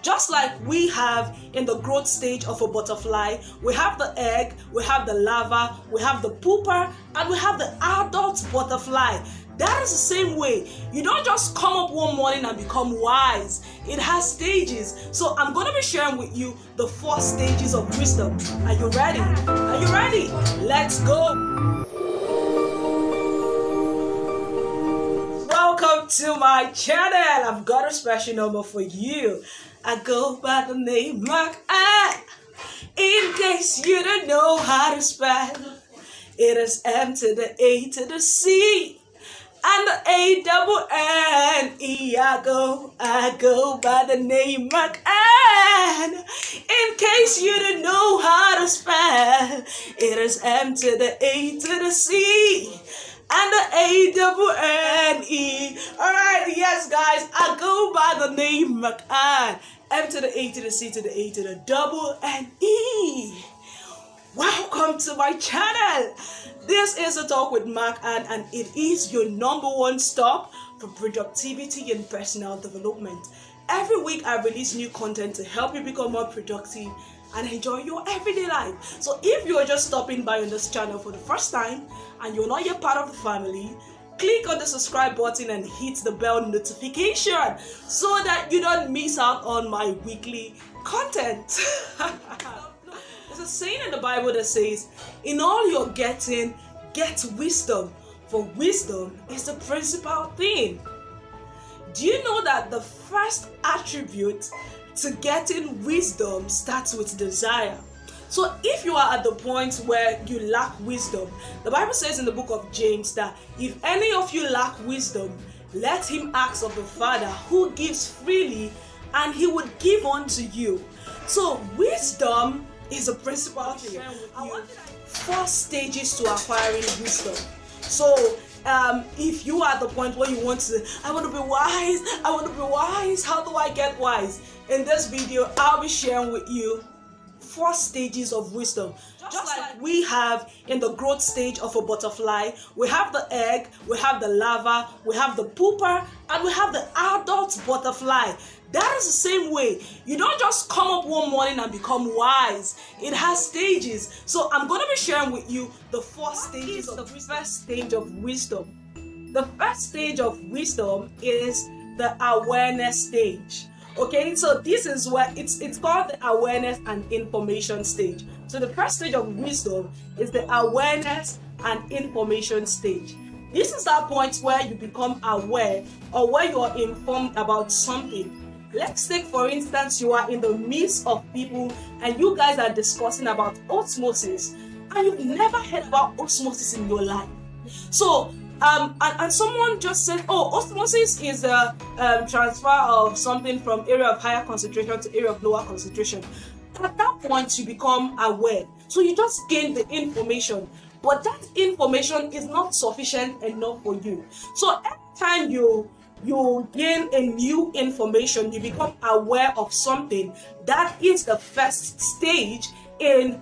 Just like we have in the growth stage of a butterfly, we have the egg, we have the larva, we have the pupa, and we have the adult butterfly. That is the same way. You don't just come up one morning and become wise. It has stages. So I'm going to be sharing with you the 4 stages of wisdom. Are you ready? Are you ready? Let's go. Welcome to my channel. I've got a special number for you. I go by the name Mark. In case you don't know how to spell, it is M to the A to the C and the A-double-N-E. I go by the name Mark. In case you don't know how to spell, it is M to the A to the C and the A-double-N-E. Alright, yes guys, I go by the name McAn. M to the A to the C to the A to the double N-E. Welcome to my channel. This is a talk with McAn, and it is your #1 stop for productivity and personal development. Every week I release new content to help you become more productive and enjoy your everyday life. So if you're just stopping by on this channel for the first time and you're not yet part of the family, click on the subscribe button and hit the bell notification so that you don't miss out on my weekly content. There's a saying in the Bible that says, in all you're getting, get wisdom, for wisdom is the principal thing. Do you know that the first attribute to getting wisdom starts with desire? So if you are at the point where you lack wisdom, the Bible says in the book of James that if any of you lack wisdom, let him ask of the Father who gives freely, and he would give unto you. So wisdom is a principal thing. 4 stages to acquiring wisdom. So if you are at the point where you want to, I want to be wise, how do I get wise? In this video, I'll be sharing with you 4 stages of wisdom. Just like we have in the growth stage of a butterfly, we have the egg, we have the larva, we have the pupa, and we have the adult butterfly. That is the same way. You don't just come up one morning and become wise. It has stages. So I'm going to be sharing with you the 4 stages of the first stage of wisdom. The first stage of wisdom is the awareness stage. Okay, so this is where it's called the awareness and information stage. So the first stage of wisdom is the awareness and information stage. This is that point where you become aware or where you are informed about something. Let's take, for instance, you are in the midst of people and you guys are discussing about osmosis, and you've never heard about osmosis in your life. So and someone just said, oh, osmosis is a transfer of something from area of higher concentration to area of lower concentration. At that point, you become aware. So you just gain the information, but that information is not sufficient enough for you. So every time you gain a new information, you become aware of something. That is the first stage in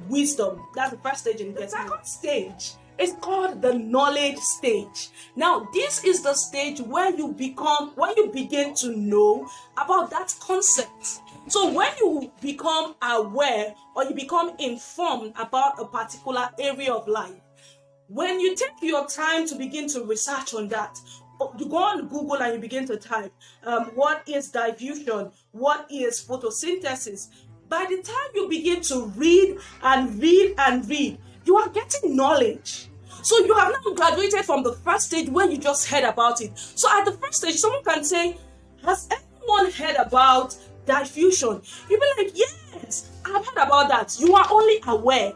wisdom. That's the first stage in getting. The second stage is called the knowledge stage. Now, this is the stage where you begin to know about that concept. So when you become aware or you become informed about a particular area of life, when you take your time to begin to research on that, you go on Google and you begin to type, what is diffusion? What is photosynthesis? By the time you begin to read and read and read, you are getting knowledge. So you have now graduated from the first stage where you just heard about it. So at the first stage, someone can say, has anyone heard about diffusion? You'll be like, yes, I've heard about that. You are only aware.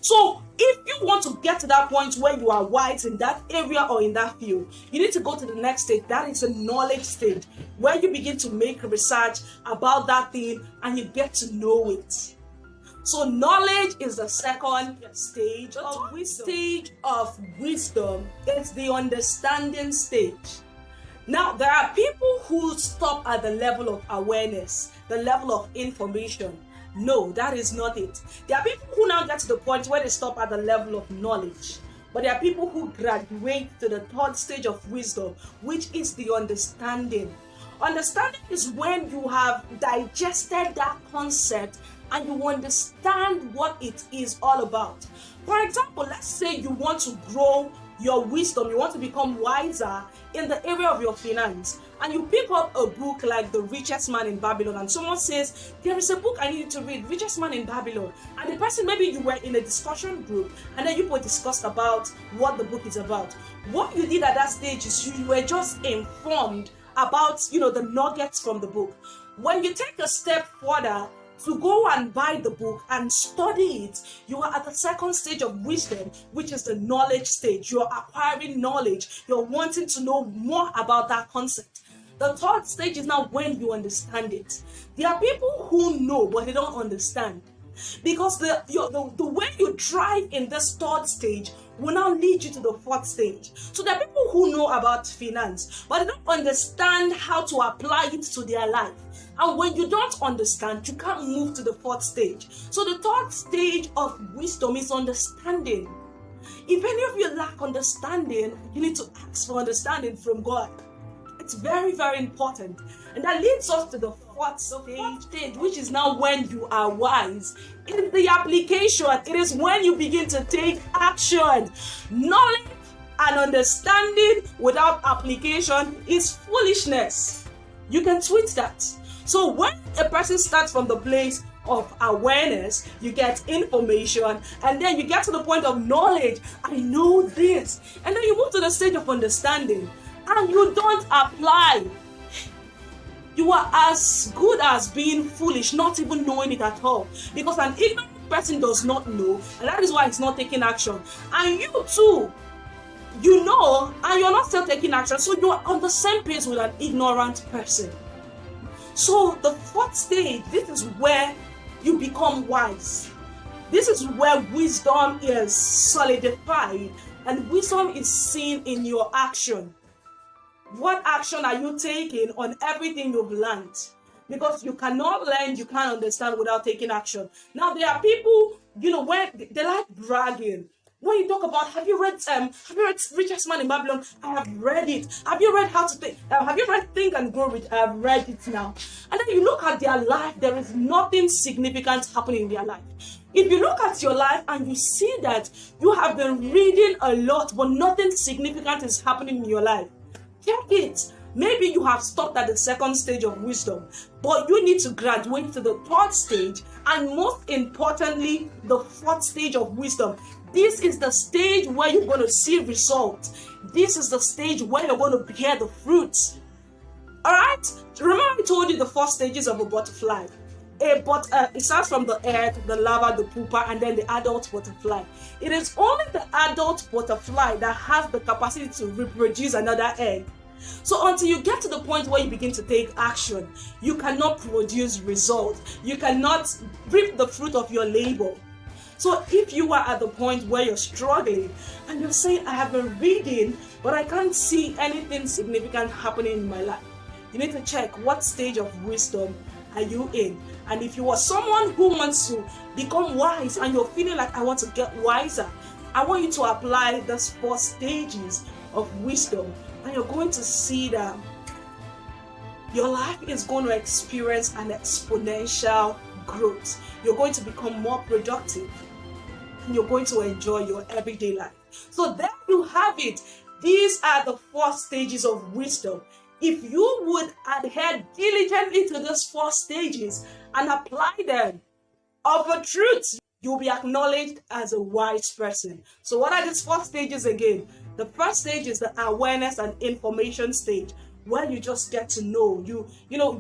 So if you want to get to that point where you are wise in that area or in that field, you need to go to the next stage. That is the knowledge stage, where you begin to make research about that thing and you get to know it. So knowledge is the second stage. The third stage of wisdom is the understanding stage. Now, there are people who stop at the level of awareness, the level of information. No, that is not it. There are people who now get to the point where they stop at the level of knowledge. But there are people who graduate to the third stage of wisdom, which is the understanding. Understanding is when you have digested that concept and you understand what it is all about. For example, let's say you want to grow your wisdom, you want to become wiser in the area of your finance, and you pick up a book like The Richest Man in Babylon, and someone says, there is a book I need you to read, Richest Man in Babylon, and the person, maybe you were in a discussion group and then you both discussed about what the book is about. What you did at that stage is you were just informed about the nuggets from the book. When you take a step further to go and buy the book and study it, you are at the second stage of wisdom, which is the knowledge stage. You're acquiring knowledge. You're wanting to know more about that concept. The third stage is now when you understand it. There are people who know, but they don't understand. Because the way you drive in this third stage will now lead you to the fourth stage. So there are people who know about finance, but they don't understand how to apply it to their life. And when you don't understand, you can't move to the fourth stage. So the third stage of wisdom is understanding. If any of you lack understanding, you need to ask for understanding from God. It's very, very important. And that leads us to the fourth stage, which is now when you are wise. In the application, it is when you begin to take action. Knowledge and understanding without application is foolishness. You can tweet that. So when a person starts from the place of awareness, you get information, and then you get to the point of knowledge. I know this. And then you move to the stage of understanding, and you don't apply. You are as good as being foolish, not even knowing it at all. Because an ignorant person does not know, and that is why it's not taking action. And you too, you know, and you're not still taking action. So you are on the same page with an ignorant person. So the fourth stage, this is where you become wise. This is where wisdom is solidified, and wisdom is seen in your action. What action are you taking on everything you've learned? Because you cannot learn, you can't understand without taking action. Now there are people, when they like bragging. When you talk about, have you read Richest Man in Babylon? I have read it. Have you read How to Think? Have you read Think and Grow Rich? I have read it now. And then you look at their life, there is nothing significant happening in their life. If you look at your life and you see that you have been reading a lot, but nothing significant is happening in your life, check it. Maybe you have stopped at the second stage of wisdom, but you need to graduate to the third stage, and most importantly, the fourth stage of wisdom. This is the stage where you're going to see results. This is the stage where you're going to bear the fruits. Alright? Remember I told you the four stages of a butterfly. It starts from the egg, the larva, the pupa, and then the adult butterfly. It is only the adult butterfly that has the capacity to reproduce another egg. So until you get to the point where you begin to take action, you cannot produce results. You cannot reap the fruit of your labor. So if you are at the point where you're struggling and you're saying, I have been reading, but I can't see anything significant happening in my life, you need to check what stage of wisdom are you in. And if you are someone who wants to become wise and you're feeling like I want to get wiser, I want you to apply those 4 stages of wisdom, and you're going to see that your life is going to experience an exponential growth. You're going to become more productive, and you're going to enjoy your everyday life. So there you have it. These are the 4 stages of wisdom. If you would adhere diligently to those 4 stages and apply them of a truth, you'll be acknowledged as a wise person. So what are these 4 stages again? The first stage is the awareness and information stage, where you just get to know. You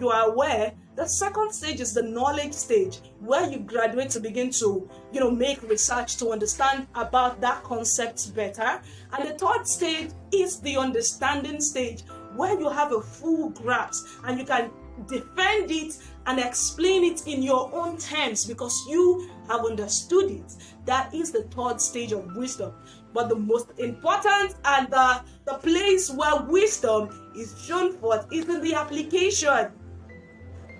are aware. The second stage is the knowledge stage, where you graduate to begin to, make research to understand about that concept better. And the third stage is the understanding stage, where you have a full grasp and you can defend it and explain it in your own terms because you have understood it. That is the third stage of wisdom. But the most important and the place where wisdom is shown forth is in the application.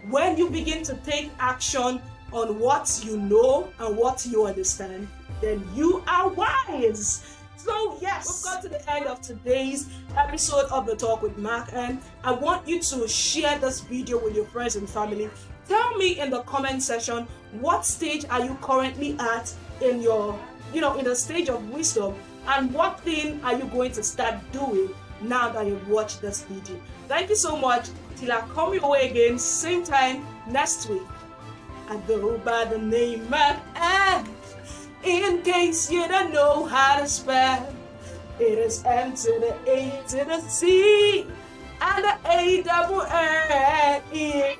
When you begin to take action on what you know and what you understand, then you are wise. So yes, we've got to the end of today's episode of the Talk with Mark, and I want you to share this video with your friends and family. Tell me in the comment section, what stage are you currently at in your, in the stage of wisdom, and what thing are you going to start doing now that you've watched this video? Thank you so much. Till I come your way again, same time next week. I go by the name Mark, and in case you don't know how to spell, it is M to the A to the C and the A double N E.